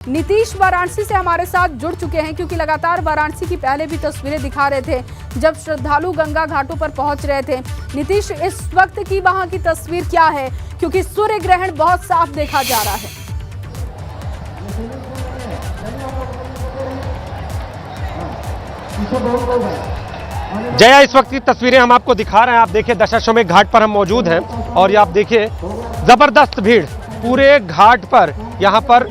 नीतीश वाराणसी से हमारे साथ जुड़ चुके हैं क्योंकि लगातार वाराणसी की पहले भी तस्वीरें दिखा रहे थे जब श्रद्धालु गंगा घाटों पर पहुंच रहे थे। नीतीश, इस वक्त की वहां की तस्वीर क्या है, क्योंकि सूर्य ग्रहण बहुत साफ देखा जा रहा है। जया, इस वक्त की तस्वीरें हम आपको दिखा रहे हैं। आप देखिए दशाश्वमेध घाट पर हम मौजूद हैं और ये आप देखिए जबरदस्त भीड़ पूरे घाट पर। यहाँ पर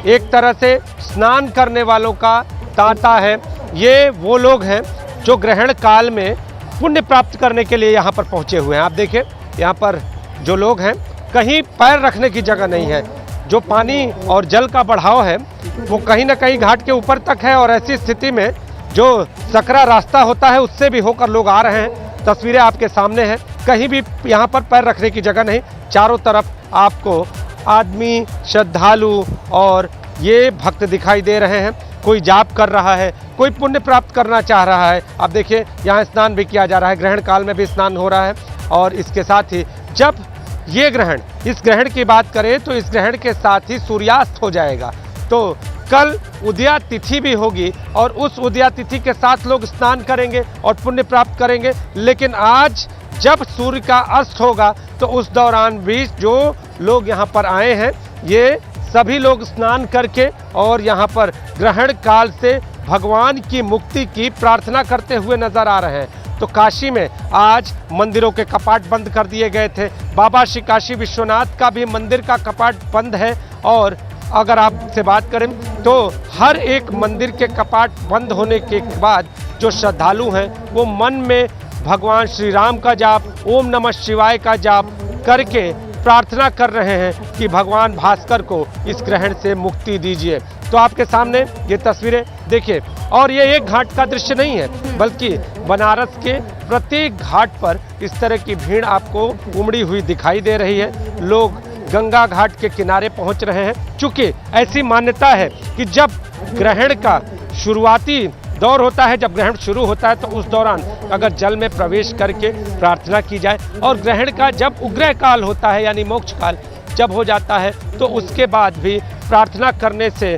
एक तरह से स्नान करने वालों का तांता है। ये वो लोग हैं जो ग्रहण काल में पुण्य प्राप्त करने के लिए यहाँ पर पहुँचे हुए हैं। आप देखिए यहाँ पर जो लोग हैं कहीं पैर रखने की जगह नहीं है। जो पानी और जल का बढ़ाव है वो कहीं ना कहीं घाट के ऊपर तक है और ऐसी स्थिति में जो सकरा रास्ता होता है उससे भी होकर लोग आ रहे हैं। तस्वीरें आपके सामने हैं, कहीं भी यहाँ पर पैर रखने की जगह नहीं। चारों तरफ आपको आदमी, श्रद्धालु और ये भक्त दिखाई दे रहे हैं। कोई जाप कर रहा है, कोई पुण्य प्राप्त करना चाह रहा है। आप देखिए यहाँ स्नान भी किया जा रहा है, ग्रहण काल में भी स्नान हो रहा है। और इसके साथ ही जब ये ग्रहण, इस ग्रहण की बात करें तो इस ग्रहण के साथ ही सूर्यास्त हो जाएगा। तो कल उदया तिथि भी होगी और उस उदया तिथि के साथ लोग स्नान करेंगे और पुण्य प्राप्त करेंगे। लेकिन आज जब सूर्य का अस्त होगा तो उस दौरान भी जो लोग यहाँ पर आए हैं ये सभी लोग स्नान करके और यहाँ पर ग्रहण काल से भगवान की मुक्ति की प्रार्थना करते हुए नजर आ रहे हैं। तो काशी में आज मंदिरों के कपाट बंद कर दिए गए थे। बाबा श्री काशी विश्वनाथ का भी मंदिर का कपाट बंद है। और अगर आपसे बात करें तो हर एक मंदिर के कपाट बंद होने के बाद जो श्रद्धालु हैं वो मन में भगवान श्री राम का जाप, ओम नमः शिवाय का जाप करके प्रार्थना कर रहे हैं कि भगवान भास्कर को इस ग्रहण से मुक्ति दीजिए। तो आपके सामने ये तस्वीरें देखिए। और ये एक घाट का दृश्य नहीं है बल्कि बनारस के प्रत्येक घाट पर इस तरह की भीड़ आपको उमड़ी हुई दिखाई दे रही है। लोग गंगा घाट के किनारे पहुंच रहे हैं। चूंकि ऐसी मान्यता है कि जब ग्रहण का शुरुआती दौर होता है, जब ग्रहण शुरू होता है तो उस दौरान अगर जल में प्रवेश करके प्रार्थना की जाए और ग्रहण का जब उग्रह काल होता है यानी मोक्ष काल जब हो जाता है तो उसके बाद भी प्रार्थना करने से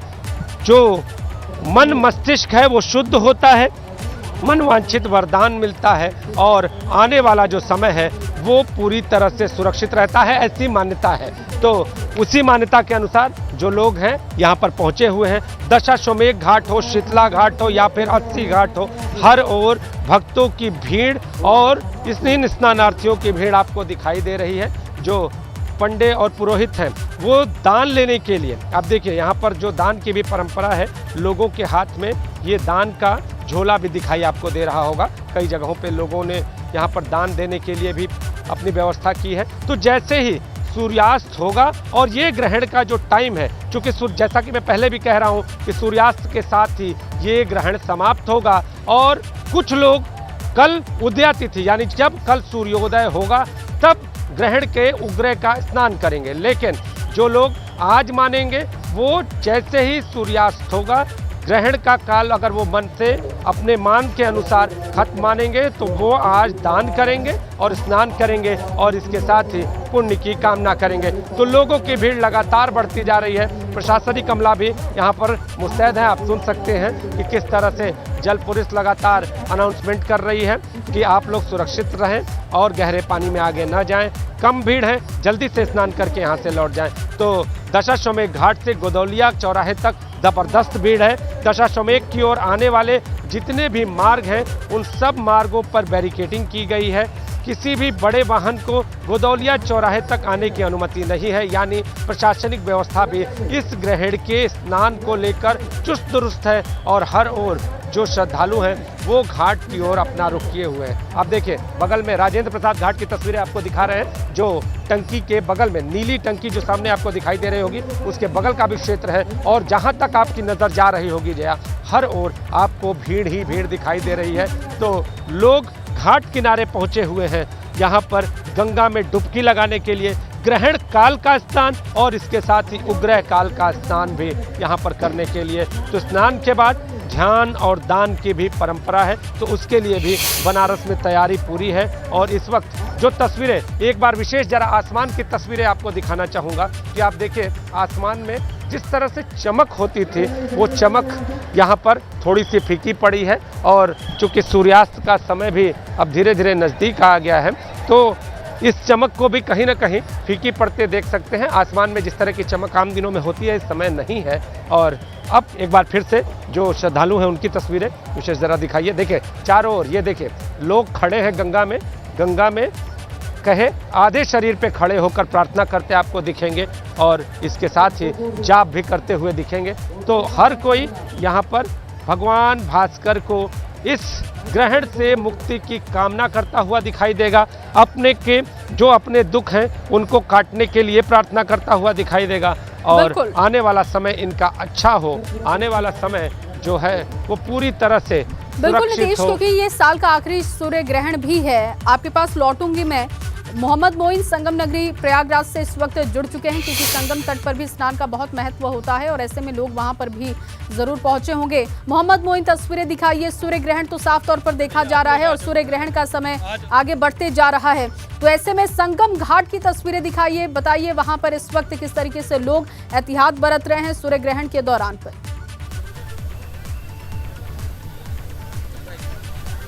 जो मन मस्तिष्क है वो शुद्ध होता है, मन वांछित वरदान मिलता है और आने वाला जो समय है वो पूरी तरह से सुरक्षित रहता है, ऐसी मान्यता है। तो उसी मान्यता के अनुसार जो लोग हैं यहाँ पर पहुँचे हुए हैं। दशाश्वमेध घाट हो, शीतला घाट हो या फिर अस्सी घाट हो, हर ओर भक्तों की भीड़ और इन स्नानार्थियों की भीड़ आपको दिखाई दे रही है। जो पंडे और पुरोहित हैं वो दान लेने के लिए, आप देखिए यहाँ पर जो दान की भी परंपरा है, लोगों के हाथ में ये दान का झोला भी दिखाई आपको दे रहा होगा। कई जगहों पे लोगों ने यहाँ पर दान देने के लिए भी अपनी व्यवस्था की है। तो जैसे ही सूर्यास्त होगा और ये ग्रहण का जो टाइम है, चूँकि जैसा कि मैं पहले भी कह रहा हूँ कि सूर्यास्त के साथ ही ये ग्रहण समाप्त होगा और कुछ लोग कल उदया तिथि यानी जब कल सूर्योदय होगा तब ग्रहण के उग्रह का स्नान करेंगे। लेकिन जो लोग आज मानेंगे वो जैसे ही सूर्यास्त होगा ग्रहण का काल अगर वो मन से अपने मान के अनुसार खत्म मानेंगे तो वो आज दान करेंगे और स्नान करेंगे और इसके साथ ही पुण्य की कामना करेंगे। तो लोगों की भीड़ लगातार बढ़ती जा रही है। प्रशासनिक अमला भी यहाँ पर मुस्तैद है। आप सुन सकते हैं कि किस तरह से जल पुलिस लगातार अनाउंसमेंट कर रही है कि आप लोग सुरक्षित रहें और गहरे पानी में आगे न जाएं। कम भीड़ है, जल्दी से स्नान करके यहाँ से लौट जाएं। तो दशाश्वमेध घाट से गोदौलिया चौराहे तक जबरदस्त भीड़ है। दशाश्वमेध की ओर आने वाले जितने भी मार्ग हैं उन सब मार्गों पर बैरिकेडिंग की गई है। किसी भी बड़े वाहन को गोदौलिया चौराहे तक आने की अनुमति नहीं है। यानी प्रशासनिक व्यवस्था भी इस ग्रहण के स्नान को लेकर चुस्त दुरुस्त है और हर ओर जो श्रद्धालु हैं वो घाट की ओर अपना रुख किए हुए हैं। आप देखिए बगल में राजेंद्र प्रसाद घाट की तस्वीरें आपको दिखा रहे हैं। जो टंकी के बगल में नीली टंकी जो सामने आपको दिखाई दे रही होगी उसके बगल का भी क्षेत्र है और जहां तक आपकी नज़र जा रही होगी जया, हर ओर आपको भीड़ ही भीड़ दिखाई दे रही है। तो लोग घाट किनारे पहुंचे हुए हैं यहाँ पर गंगा में डुबकी लगाने के लिए, ग्रहण काल का स्नान और इसके साथ ही उग्रह काल का स्नान भी यहाँ पर करने के लिए। तो स्नान के बाद ध्यान और दान की भी परंपरा है तो उसके लिए भी बनारस में तैयारी पूरी है। और इस वक्त जो तस्वीरें, एक बार विशेष जरा आसमान की तस्वीरें आपको दिखाना चाहूँगा कि आप देखिए आसमान में जिस तरह से चमक होती थी वो चमक यहाँ पर थोड़ी सी फीकी पड़ी है। और चूँकि सूर्यास्त का समय भी अब धीरे धीरे नज़दीक आ गया है तो इस चमक को भी कहीं ना कहीं फीकी पड़ते देख सकते हैं। आसमान में जिस तरह की चमक आम दिनों में होती है इस समय नहीं है। और अब एक बार फिर से जो श्रद्धालु हैं उनकी तस्वीरें विशेष ज़रा दिखाइए। देखिए चारों ओर ये देखिए लोग खड़े हैं गंगा में कहे आधे शरीर पे खड़े होकर प्रार्थना करते आपको दिखेंगे और इसके साथ ही जाप भी करते हुए दिखेंगे। तो हर कोई यहाँ पर भगवान भास्कर को इस ग्रहण से मुक्ति की कामना करता हुआ दिखाई देगा। अपने दुख हैं उनको काटने के लिए प्रार्थना करता हुआ दिखाई देगा और आने वाला समय इनका अच्छा हो, आने वाला समय जो है वो पूरी तरह से बिल्कुल नीतीश, क्योंकि ये साल का आखिरी सूर्य ग्रहण भी है। आपके पास लौटूंगी मैं। मोहम्मद मोइन संगम नगरी प्रयागराज से इस वक्त जुड़ चुके हैं क्योंकि संगम तट पर भी स्नान का बहुत महत्व होता है और ऐसे में लोग वहां पर भी जरूर पहुंचे होंगे। मोहम्मद मोइन तस्वीरें दिखाइए। सूर्य ग्रहण तो साफ तौर पर देखा जा रहा है और सूर्य ग्रहण का समय आगे बढ़ते जा रहा है, तो ऐसे में संगम घाट की तस्वीरें दिखाइए। बताइए वहां पर इस वक्त किस तरीके से लोग एहतियात बरत रहे हैं सूर्य ग्रहण के दौरान पर।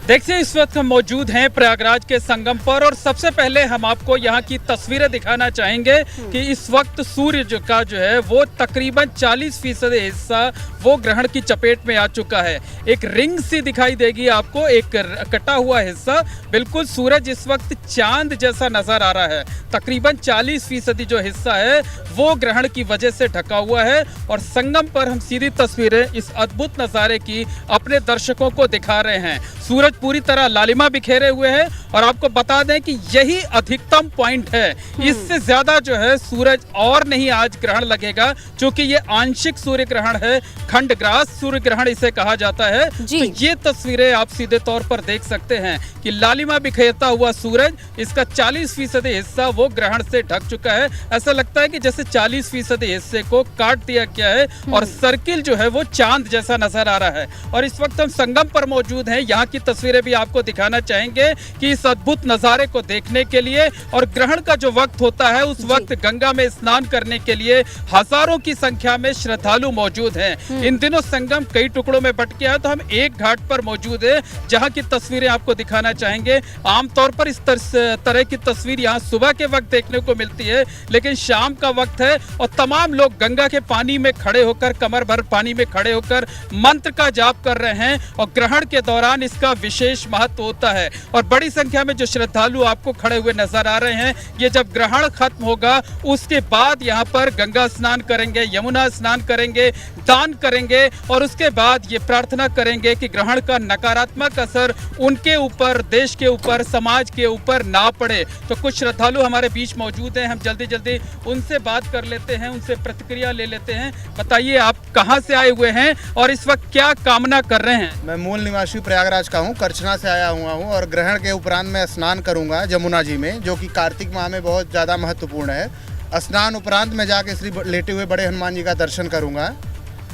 देखिए इस वक्त हम मौजूद हैं प्रयागराज के संगम पर और सबसे पहले हम आपको यहाँ की तस्वीरें दिखाना चाहेंगे कि इस वक्त सूर्य का जो है वो तकरीबन 40% हिस्सा वो ग्रहण की चपेट में आ चुका है। एक रिंग सी दिखाई देगी आपको, एक कटा हुआ हिस्सा। बिल्कुल सूरज इस वक्त चांद जैसा नजर आ रहा है। तकरीबन 40% जो हिस्सा है वो ग्रहण की वजह से ढका हुआ है और संगम पर हम सीधी तस्वीरें इस अद्भुत नज़ारे की अपने दर्शकों को दिखा रहे हैं। सूरज पूरी तरह लालिमा बिखेरे हुए है और आपको बता दें कि यही अधिकतम पॉइंट है। इससे ज्यादा जो है सूरज और नहीं आज ग्रहण लगेगा, क्योंकि ये आंशिक सूर्य ग्रहण है, खंडग्रास सूर्य ग्रहण इसे कहा जाता है। तो ये तस्वीरें आप सीधे तौर पर देख सकते हैं कि लालिमा बिखेरता हुआ सूरज, इसका 40% हिस्सा वो ग्रहण से ढक चुका है। ऐसा लगता है कि जैसे 40% हिस्से को काट दिया गया है और सर्किल जो है वो चांद जैसा नजर आ रहा है। और इस वक्त हम संगम पर मौजूद हैं। यहाँ की तस्वीरें भी आपको दिखाना चाहेंगे कि इस अद्भुत नजारे को देखने के लिए और ग्रहण का जो वक्त होता है उस वक्त गंगा में स्नान करने के लिए हजारों की संख्या में श्रद्धालु मौजूद हैं। इन दिनों संगम कई टुकड़ों में बट गया है, तो हम एक घाट पर मौजूद है जहां की तस्वीरें आपको दिखाना चाहेंगे। आमतौर पर इस तरह की तस्वीर यहाँ सुबह के वक्त देखने को मिलती है, लेकिन शाम का वक्त है और तमाम लोग गंगा के पानी में खड़े होकर, कमर भर पानी में खड़े होकर मंत्र का जाप कर रहे हैं और ग्रहण के दौरान इसका विशेष महत्व होता है। और बड़ी संख्या में जो श्रद्धालु आपको खड़े हुए नजर आ रहे हैं, ये जब ग्रहण खत्म होगा उसके बाद यहाँ पर गंगा स्नान करेंगे, यमुना स्नान करेंगे, दान करेंगे और उसके बाद ये प्रार्थना करेंगे कि ग्रहण का नकारात्मक असर उनके ऊपर, देश के ऊपर, समाज के ऊपर ना पड़े। तो कुछ श्रद्धालु हमारे बीच मौजूद हैं, हम जल्दी जल्दी उनसे बात कर लेते हैं, उनसे प्रतिक्रिया ले लेते हैं। बताइए आप कहाँ से आए हुए हैं और इस वक्त क्या कामना कर रहे हैं? मैं मूल निवासी प्रयागराज का हूँ, करछना से आया हुआ हूँ और ग्रहण के उपरांत मैं स्नान करूँगा जमुना जी में, जो कि कार्तिक माह में बहुत ज़्यादा महत्वपूर्ण है। स्नान उपरांत मैं जाके श्री लेटे हुए बड़े हनुमान जी का दर्शन करूँगा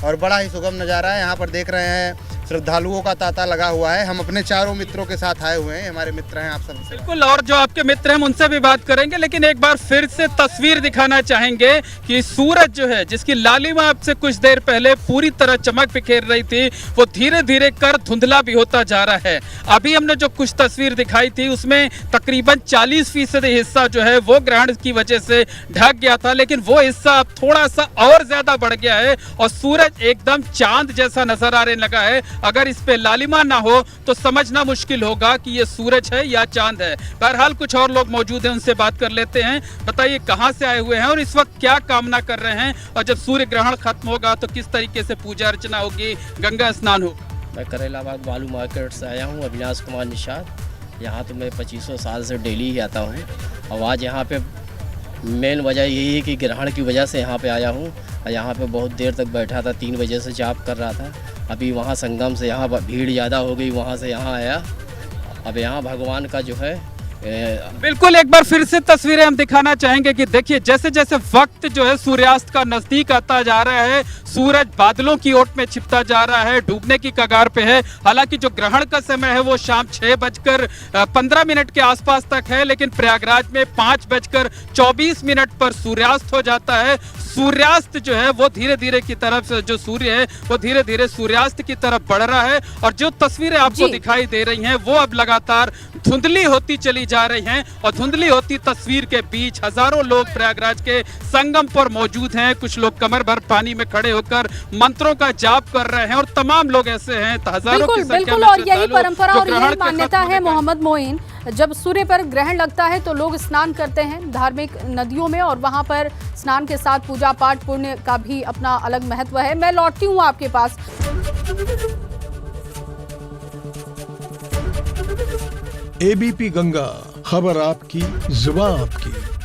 और बड़ा ही सुगम नज़ारा है। यहाँ पर देख रहे हैं श्रद्धालुओं का तांता लगा हुआ है। हम अपने चारों मित्रों के साथ आए हुए हैं, हमारे मित्र हैं आप सब। बिल्कुल, और जो आपके मित्र हैं उनसे भी बात करेंगे, लेकिन एक बार फिर से तस्वीर दिखाना चाहेंगे कि सूरज जो है, जिसकी लालिमा आपसे कुछ देर पहले पूरी तरह चमक बिखेर रही थी, वो धीरे धीरे कर धुंधला भी होता जा रहा है। अभी हमने जो कुछ तस्वीर दिखाई थी उसमें तकरीबन 40% हिस्सा जो है वो ग्रहण की वजह से ढक गया था, लेकिन वो हिस्सा अब थोड़ा सा और ज्यादा बढ़ गया है और सूरज एकदम चांद जैसा नजर आने लगा है। अगर इस पे लालिमा ना हो तो समझना मुश्किल होगा कि ये सूरज है या चांद है। बहरहाल कुछ और लोग मौजूद हैं, उनसे बात कर लेते हैं। बताइए कहां से आए हुए हैं और इस वक्त क्या कामना कर रहे हैं, और जब सूर्य ग्रहण खत्म होगा तो किस तरीके से पूजा अर्चना होगी, गंगा स्नान होगा? मैं करेलाबाग बालू मार्केट से आया हूँ, अविनाश कुमार निषाद। यहाँ तो मैं 2500 साल से डेली ही आता हूँ और आज यहाँ पे मेन वजह यही है कि ग्रहण की वजह से यहाँ पे आया हूँ। यहाँ पे बहुत देर तक बैठा था, 3 बजे से जाप कर रहा था। अभी वहाँ संगम से यहाँ भीड़ ज़्यादा हो गई, वहाँ से यहाँ आया। अब यहाँ भगवान का जो है बिल्कुल, एक बार फिर से तस्वीरें हम दिखाना चाहेंगे कि देखिए जैसे जैसे वक्त जो है सूर्यास्त का नजदीक आता जा रहा है, सूरज बादलों की ओट में छिपता जा रहा है, डूबने की कगार पे है। हालांकि जो ग्रहण का समय है वो शाम 6:15 के आसपास तक है, लेकिन प्रयागराज में 5:24 पर सूर्यास्त हो जाता है। सूर्यास्त जो है वो धीरे धीरे की तरफ से, जो सूर्य है वो धीरे धीरे सूर्यास्त की तरफ बढ़ रहा है, और जो तस्वीरें आपको दिखाई दे रही हैं वो अब लगातार धुंधली होती चली जा रही हैं। और धुंधली होती तस्वीर के बीच हजारों लोग प्रयागराज के संगम पर मौजूद हैं। कुछ लोग कमर भर पानी में खड़े होकर मंत्रों का जाप कर रहे हैं, और तमाम लोग ऐसे हैं हजारों की संख्या बिल्कुल, में। और यही परंपरा और यही मान्यता है मोहम्मद मोइन। जब सूर्य पर ग्रहण लगता है तो लोग स्नान करते हैं धार्मिक नदियों में, और वहां पर स्नान के साथ पूजा पाठ पुण्य का भी अपना अलग महत्व है। मैं लौटती हूँ आपके पास। एबीपी गंगा, खबर आपकी, जुबान आपकी।